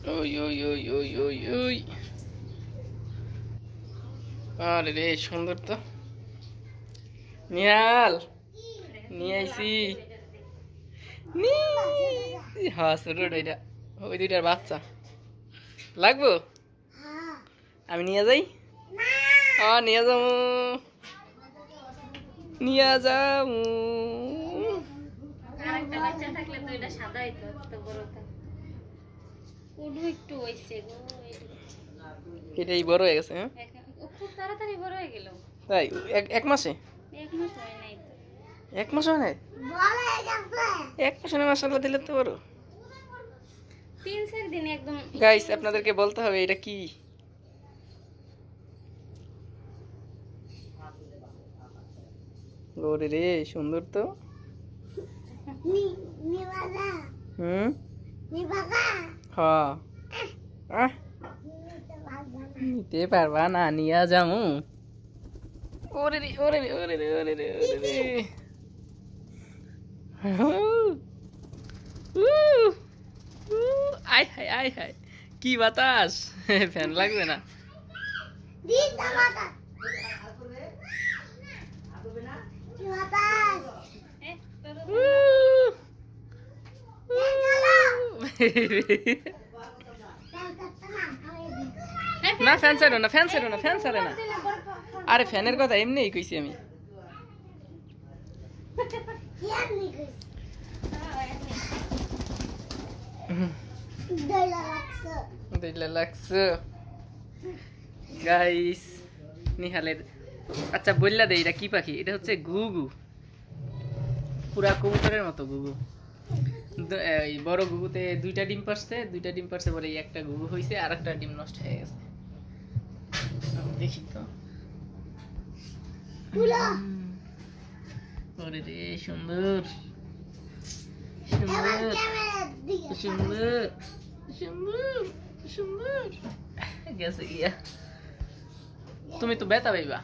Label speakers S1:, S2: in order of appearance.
S1: ওই ওই ওই ওই ওই ওই আরে রে সুন্দর তো নিহাল নিয়ে আইছি হ্যাঁ ছোট ওইটা ওই দুইটার বাচ্চা লাগবো আমি নিয়ে যাই নিয়ে যাবো নিয়ে যাবো
S2: আরেকটা বাচ্চা থাকলে তো এটা সাদা হইতো তো বড়টা ওডু একটু হইছে গো
S1: এটাই বড় হয়ে গেছে হ্যাঁ
S2: ও খুব তাড়াতাড়ি বড় হয়ে গেল
S1: তাই এক মাসে
S2: এক মাস হয় নাই তো
S1: এক মাস হয় নাই এক মাসে মাসাল্লাহ দিলে তো বড়
S2: 3-4 দিন একদম
S1: গাইস আপনাদেরকে বলতে হবে এটা কি ওরে রে সুন্দর তো হুম হ্যাঁ নিতে পারবা না নিয়ে যামু ওরে রে ওরে রে ওরে রে ওরে রে ওরে রে আয় হায় আয় হায় কি বাতাস ফ্যান লাগবে না না ফ্যান ছাড়ো না ফ্যান ছাড়ো না ফ্যান ছাড়ে না আরে ফ্যানের কথা এমনিই কইছি আমি দিলে লাগছে গাইস নিহালের আচ্ছা বললা দে এটা কি পাখি এটা হচ্ছে ঘুঘু পুরা কবুতরের মতো ঘুঘু এই বড় ঘুঘুতে দুইটা ডিম পারছে পরে একটা ঘুঘু হইছে আর একটা ডিম নষ্ট হয়ে গেছে দেখি তো ওরে রে সুন্দর সুন্দর সুন্দর সুন্দর সুন্দর গেছে গিয়া তুমি তো বেতা পাইবা